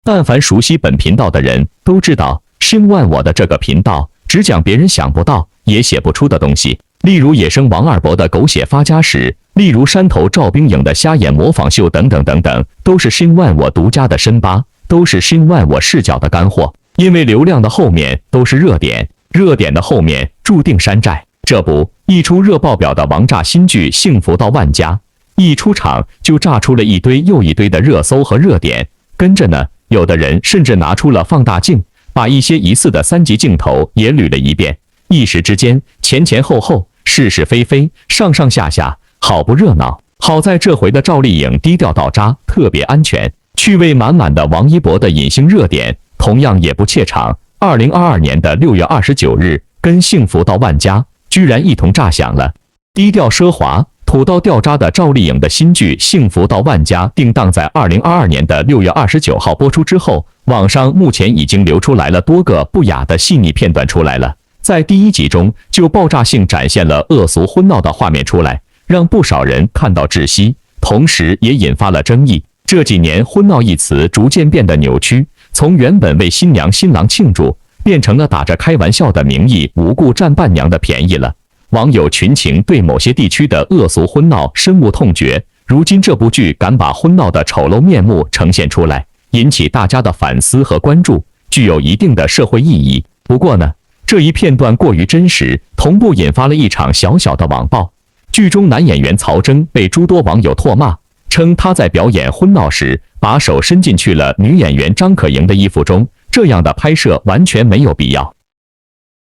但凡熟悉本频道的人都知道，新万我的这个频道只讲别人想不到也写不出的东西，例如野生王二伯的狗血发家史，例如山头赵冰颖的瞎眼模仿秀等等等等，都是新万我独家的深扒，都是新万我视角的干货。因为流量的后面都是热点，热点的后面注定山寨。这不，一出热爆表的王炸新剧《幸福到万家》，一出场就炸出了一堆又一堆的热搜和热点，跟着呢，有的人甚至拿出了放大镜，把一些疑似的3级镜头也捋了一遍。一时之间，前前后后，是是非非，上上下下，好不热闹。好在这回的赵丽颖低调到渣，特别安全，趣味满满的王一博的隐性热点同样也不怯场。2022年的6月29日，跟《幸福到万家》居然一同炸响了。低调奢华、土到掉渣的赵丽颖的新剧《幸福到万家》定档在2022年的6月29号播出之后，网上目前已经流出来了多个不雅的细腻片段出来了。在第1集中就爆炸性展现了恶俗婚闹的画面出来，让不少人看到窒息，同时也引发了争议。这几年婚闹一词逐渐变得扭曲，从原本为新娘新郎庆祝，变成了打着开玩笑的名义无故占伴娘的便宜了。网友群情对某些地区的恶俗婚闹深恶痛绝，如今这部剧敢把婚闹的丑陋面目呈现出来，引起大家的反思和关注，具有一定的社会意义。不过呢，这一片段过于真实，同步引发了一场小小的网暴。剧中男演员曹征被诸多网友唾骂，称他在表演婚闹时把手伸进去了女演员张可盈的衣服中，这样的拍摄完全没有必要。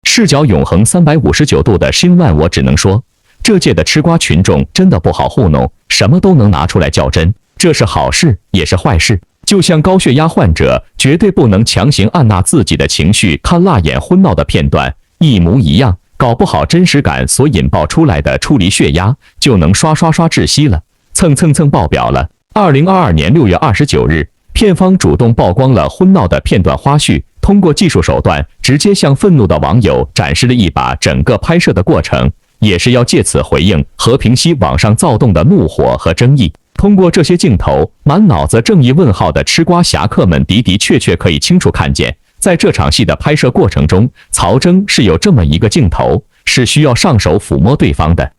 视角永恒359度的新万我只能说，这届的吃瓜群众真的不好糊弄，什么都能拿出来较真，这是好事也是坏事。就像高血压患者绝对不能强行按捺自己的情绪看辣眼婚闹的片段一模一样，搞不好真实感所引爆出来的处理血压就能刷窒息了，蹭爆表了。2022年6月29日，片方主动曝光了婚闹的片段花絮，通过技术手段直接向愤怒的网友展示了一把整个拍摄的过程，也是要借此回应和平息网上躁动的怒火和争议。通过这些镜头，满脑子正义问号的吃瓜侠客们的确可以清楚看见，在这场戏的拍摄过程中，曹征是有这么一个镜头，是需要上手抚摸对方的，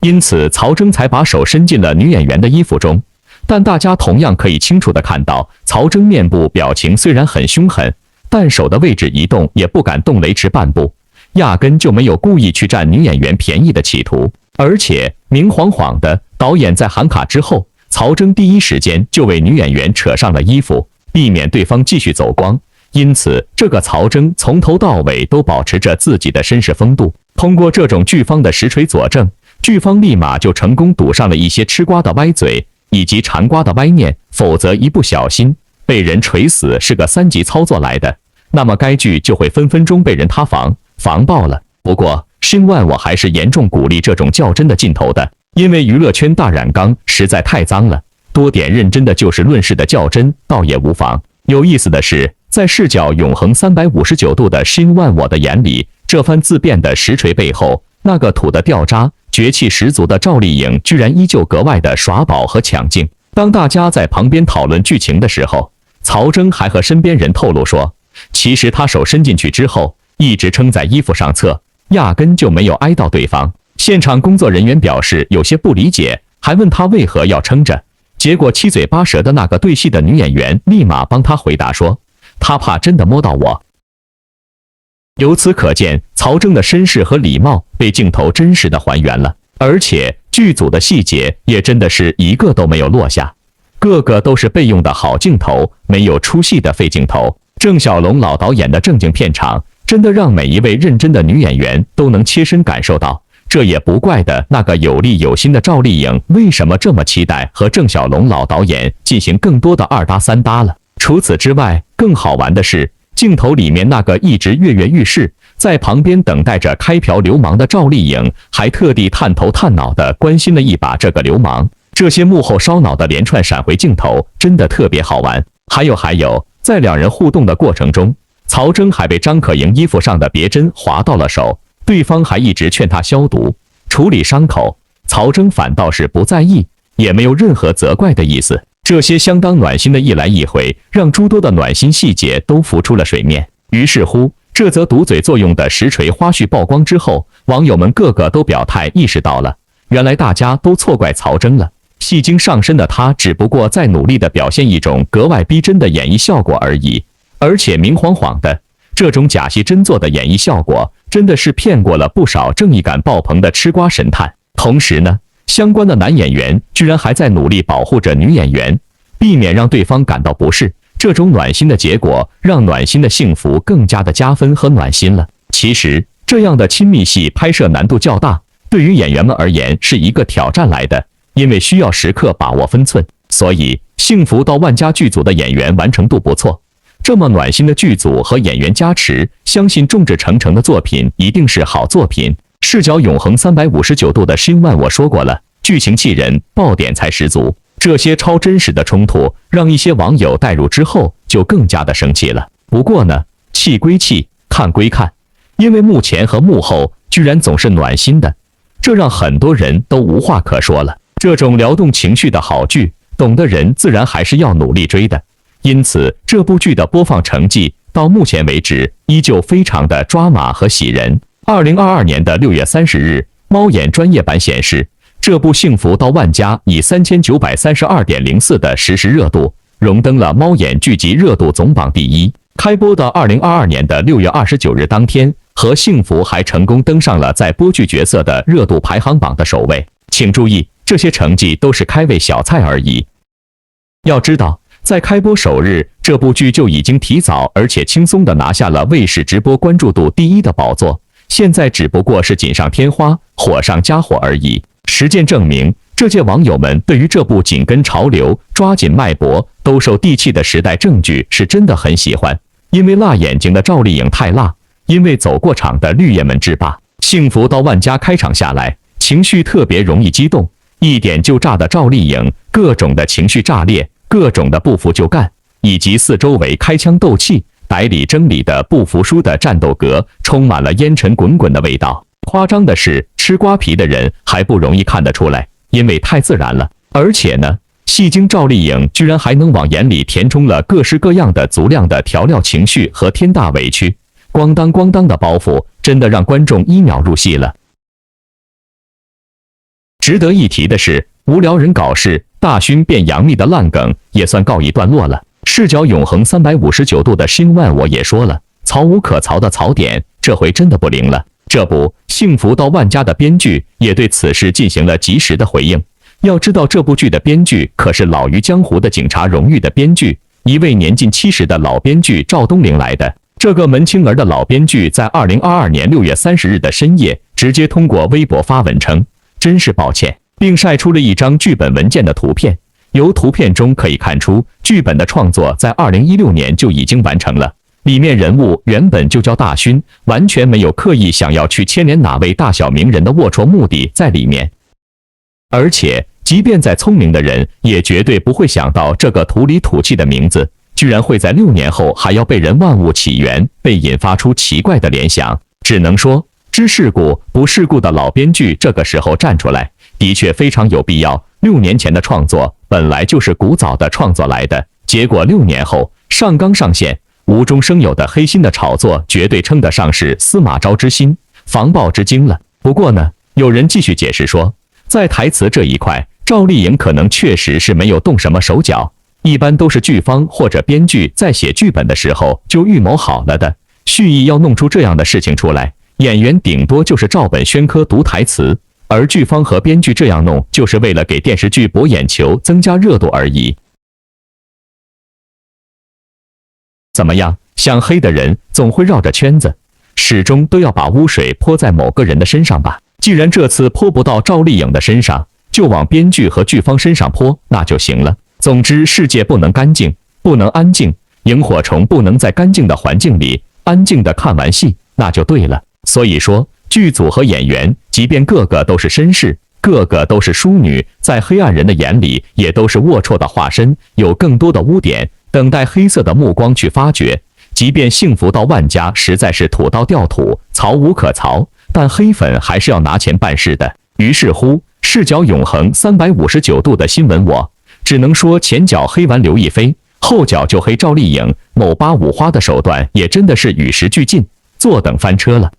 因此曹征才把手伸进了女演员的衣服中。但大家同样可以清楚地看到，曹征面部表情虽然很凶狠，但手的位置移动也不敢动雷池半步，压根就没有故意去占女演员便宜的企图。而且明晃晃的，导演在喊卡之后，曹征第一时间就为女演员扯上了衣服，避免对方继续走光。因此这个曹征从头到尾都保持着自己的绅士风度。通过这种剧方的实锤佐证，剧方立马就成功堵上了一些吃瓜的歪嘴以及馋瓜的歪念，否则一不小心被人锤死是个3级操作来的，那么该剧就会分分钟被人塌房爆了。不过新万我还是严重鼓励这种较真的劲头的，因为娱乐圈大染缸实在太脏了，多点认真的就事论事的较真倒也无妨。有意思的是，在视角永恒359度的新万我的眼里，这番自辩的实锤背后，那个土的掉渣绝气十足的赵丽颖居然依旧格外的耍宝和抢镜。当大家在旁边讨论剧情的时候，曹征还和身边人透露说，其实他手伸进去之后一直撑在衣服上侧，压根就没有挨到对方。现场工作人员表示有些不理解，还问他为何要撑着，结果七嘴八舌的那个对戏的女演员立马帮他回答说，他怕真的摸到我。由此可见，曹征的绅士和礼貌被镜头真实的还原了，而且剧组的细节也真的是一个都没有落下，个个都是备用的好镜头，没有出戏的废镜头。郑晓龙老导演的正经片场，真的让每一位认真的女演员都能切身感受到。这也不怪的那个有力有心的赵丽颖为什么这么期待和郑晓龙老导演进行更多的2搭3搭了。除此之外，更好玩的是，镜头里面那个一直跃跃欲试，在旁边等待着开瓢流氓的赵丽颖，还特地探头探脑的关心了一把这个流氓。这些幕后烧脑的连串闪回镜头真的特别好玩。还有，在两人互动的过程中，曹征还被张可盈衣服上的别针划到了手，对方还一直劝他消毒处理伤口，曹征反倒是不在意，也没有任何责怪的意思。这些相当暖心的一来一回，让诸多的暖心细节都浮出了水面。于是乎，这则毒嘴作用的实锤花絮曝光之后，网友们个个都表态意识到了，原来大家都错怪曹征了。戏精上身的他只不过在努力地表现一种格外逼真的演绎效果而已，而且明晃晃的这种假戏真做的演绎效果，真的是骗过了不少正义感爆棚的吃瓜神探。同时呢，相关的男演员居然还在努力保护着女演员，避免让对方感到不适。这种暖心的结果，让暖心的幸福更加的加分和暖心了。其实，这样的亲密戏拍摄难度较大，对于演员们而言是一个挑战来的。因为需要时刻把握分寸，所以幸福到万家剧组的演员完成度不错。这么暖心的剧组和演员加持，相信众志成城的作品一定是好作品。视角永恒359度的新万我说过了，剧情气人，爆点才十足。这些超真实的冲突，让一些网友带入之后就更加的生气了。不过呢，气归气，看归看，因为幕前和幕后居然总是暖心的，这让很多人都无话可说了。这种撩动情绪的好剧，懂的人自然还是要努力追的。因此，这部剧的播放成绩到目前为止依旧非常的抓马和喜人。2022年的6月30日，猫眼专业版显示，这部《幸福到万家》以3932.04的实时热度，荣登了猫眼剧集热度总榜第一。开播的2022年的6月29日当天，和《幸福》还成功登上了在播剧角色的热度排行榜的首位。请注意，这些成绩都是开胃小菜而已。要知道，在开播首日，这部剧就已经提早而且轻松地拿下了卫视直播关注度第一的宝座，现在只不过是锦上添花，火上加火而已。实践证明，这届网友们对于这部紧跟潮流、抓紧脉搏、兜售地气的时代正剧是真的很喜欢。因为辣眼睛的赵丽颖太辣，因为走过场的绿叶们之霸。幸福到万家开场下来，情绪特别容易激动，一点就炸的赵丽颖，各种的情绪炸裂，各种的不服就干，以及四周围开枪斗气、百里争里的不服输的战斗格，充满了烟尘滚滚的味道。夸张的是，吃瓜皮的人还不容易看得出来，因为太自然了。而且呢，戏精赵丽颖居然还能往眼里填充了各式各样的足量的调料情绪和天大委屈，咣当咣当的包袱，真的让观众一秒入戏了。值得一提的是，无聊人搞事，大勋变杨幂的烂梗也算告一段落了。视角永恒359度的新万我也说了，曹无可曹的槽点这回真的不灵了。这部《幸福到万家》的编剧也对此事进行了及时的回应。要知道，这部剧的编剧可是老于江湖的警察荣誉的编剧，一位年近70的老编剧赵东陵来的。这个门清儿的老编剧在2022年6月30日的深夜，直接通过微博发文称，真是抱歉，并晒出了一张剧本文件的图片。由图片中可以看出，剧本的创作在2016年就已经完成了。里面人物原本就叫大勋，完全没有刻意想要去牵连哪位大小名人的龌龊目的在里面。而且，即便再聪明的人，也绝对不会想到这个土里土气的名字，居然会在6年后还要被人万物起源，被引发出奇怪的联想。只能说，知世故不世故的老编剧这个时候站出来，的确非常有必要。6年前的创作本来就是古早的创作来的，结果6年后上纲上线，无中生有的黑心的炒作，绝对称得上是司马昭之心，防暴之精了。不过呢，有人继续解释说，在台词这一块，赵丽颖可能确实是没有动什么手脚，一般都是剧方或者编剧在写剧本的时候就预谋好了的，蓄意要弄出这样的事情出来。演员顶多就是照本宣科读台词，而剧方和编剧这样弄，就是为了给电视剧博眼球、增加热度而已。怎么样？想黑的人总会绕着圈子，始终都要把污水泼在某个人的身上吧。既然这次泼不到赵丽颖的身上，就往编剧和剧方身上泼，那就行了。总之，世界不能干净，不能安静，萤火虫不能在干净的环境里安静的看完戏，那就对了。所以说，剧组和演员，即便个个都是绅士，个个都是淑女，在黑暗人的眼里也都是龌龊的化身，有更多的污点等待黑色的目光去发掘。即便幸福到万家实在是土刀掉土，曹无可曹，但黑粉还是要拿钱办事的。于是乎，视角永恒359度的新闻我只能说前脚黑完刘亦菲，后脚就黑赵丽颖，某8五花的手段也真的是与时俱进，坐等翻车了。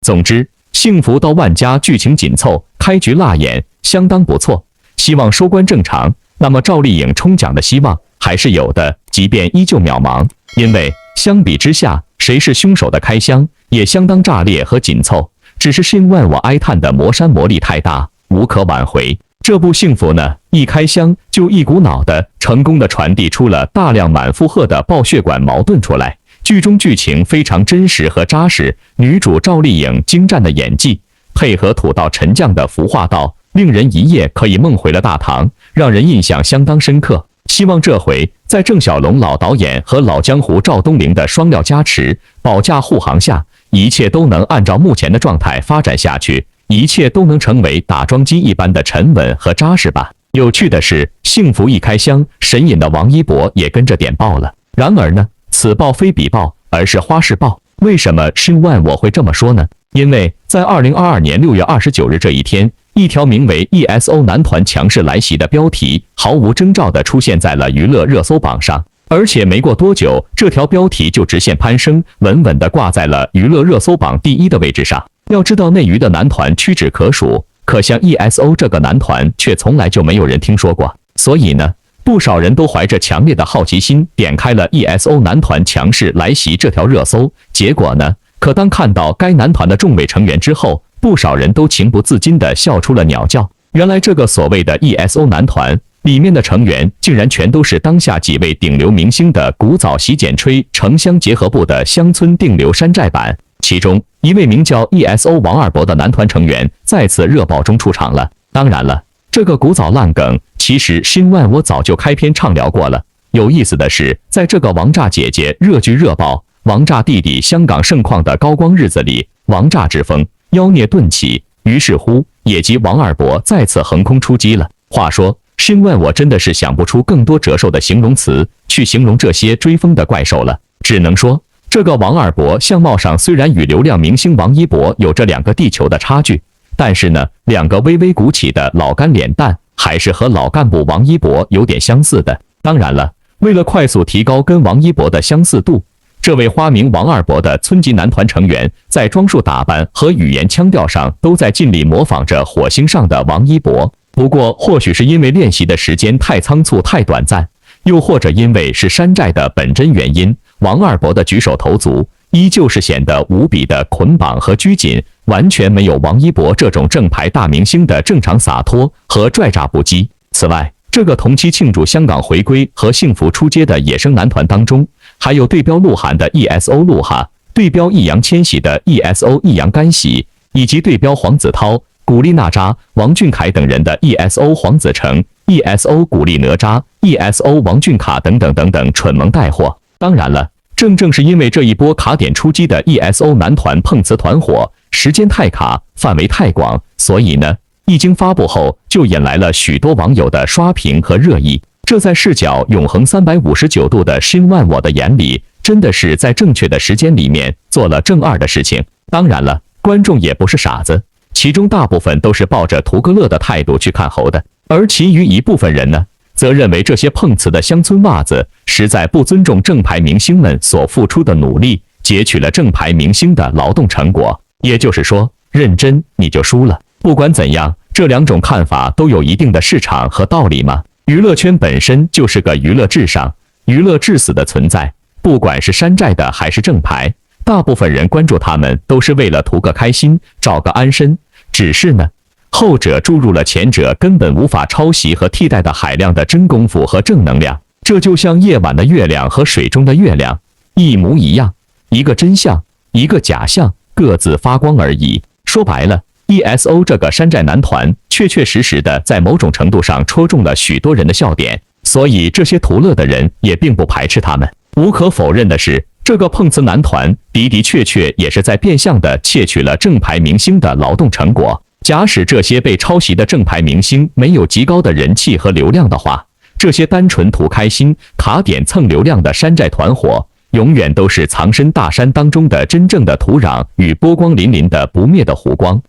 总之，幸福到万家剧情紧凑，开局辣眼，相当不错。希望收官正常，那么赵丽颖冲奖的希望还是有的，即便依旧渺茫。因为相比之下，谁是凶手的开箱也相当炸裂和紧凑，只是Shin万我哀叹的魔山魔力太大，无可挽回。这部幸福呢，一开箱就一股脑的成功的传递出了大量满负荷的爆血管矛盾出来。剧中剧情非常真实和扎实，女主赵丽颖精湛的演技，配合土道沉降的服化道，令人一夜可以梦回了大唐，让人印象相当深刻。希望这回在郑晓龙老导演和老江湖赵东林的双料加持、保驾护航下，一切都能按照目前的状态发展下去，一切都能成为打桩机一般的沉稳和扎实吧。有趣的是，幸福一开箱，神隐的王一博也跟着点爆了。然而呢，此爆非彼爆，而是花式爆。为什么Shin万我会这么说呢？因为在2022年6月29日这一天，一条名为 ESO 男团强势来袭的标题毫无征兆地出现在了娱乐热搜榜上，而且没过多久，这条标题就直线攀升，稳稳地挂在了娱乐热搜榜第1的位置上。要知道内娱的男团屈指可数，可像 ESO 这个男团却从来就没有人听说过。所以呢，不少人都怀着强烈的好奇心点开了 ESO 男团强势来袭这条热搜，结果呢，可当看到该男团的众位成员之后，不少人都情不自禁地笑出了鸟叫。原来这个所谓的 ESO 男团里面的成员竟然全都是当下几位顶流明星的古早洗剪吹城乡结合部的乡村定流山寨版。其中一位名叫 ESO 王二博的男团成员在此热爆中出场了。当然了，这个古早烂梗其实Shin万我早就开篇畅聊过了。有意思的是，在这个王炸姐姐热剧热爆，王炸弟弟香港盛况的高光日子里，王炸之风妖孽顿起，于是乎也即王二博再次横空出击了。话说Shin万我真的是想不出更多折寿的形容词去形容这些追风的怪兽了，只能说这个王二博相貌上虽然与流量明星王一博有着2个地球的差距，但是呢，2个微微鼓起的老干脸蛋还是和老干部王一博有点相似的。当然了，为了快速提高跟王一博的相似度，这位花名王二博的村级男团成员在装束打扮和语言腔调上都在尽力模仿着火星上的王一博。不过或许是因为练习的时间太仓促太短暂，又或者因为是山寨的本真原因，王二博的举手投足依旧是显得无比的捆绑和拘谨，完全没有王一博这种正牌大明星的正常洒脱和拽炸不羁。此外，这个同期庆祝香港回归和幸福出街的野生男团当中，还有对标鹿晗的 ESO 鹿晗，对标易烊千玺的 ESO 易烊干玺，以及对标黄子韬、古力娜扎、王俊凯等人的 ESO 黄子成、ESO 古力哪吒、ESO 王俊卡等等等等蠢萌带货。当然了，正是因为这一波卡点出击的 ESO 男团碰瓷团伙，时间太卡，范围太广，所以呢，一经发布后就引来了许多网友的刷屏和热议。这在视角永恒359度的Shin万我的眼里，真的是在正确的时间里面做了正2的事情。当然了，观众也不是傻子，其中大部分都是抱着图个乐的态度去看猴的，而其余一部分人呢，则认为这些碰瓷的乡村袜子实在不尊重正牌明星们所付出的努力，截取了正牌明星的劳动成果。也就是说，认真你就输了。不管怎样，这2种看法都有一定的市场和道理嘛。娱乐圈本身就是个娱乐至上、娱乐至死的存在，不管是山寨的还是正牌，大部分人关注他们都是为了图个开心，找个安身。只是呢，后者注入了前者根本无法抄袭和替代的海量的真功夫和正能量。这就像夜晚的月亮和水中的月亮一模一样，一个真相，一个假象，各自发光而已。说白了，ESO 这个山寨男团确确实实的在某种程度上戳中了许多人的笑点，所以这些图乐的人也并不排斥他们。无可否认的是，这个碰瓷男团的确也是在变相的窃取了正牌明星的劳动成果。假使这些被抄袭的正牌明星没有极高的人气和流量的话，这些单纯图开心、卡点蹭流量的山寨团伙，永远都是藏身大山当中的真正的土壤与波光粼粼的不灭的湖光。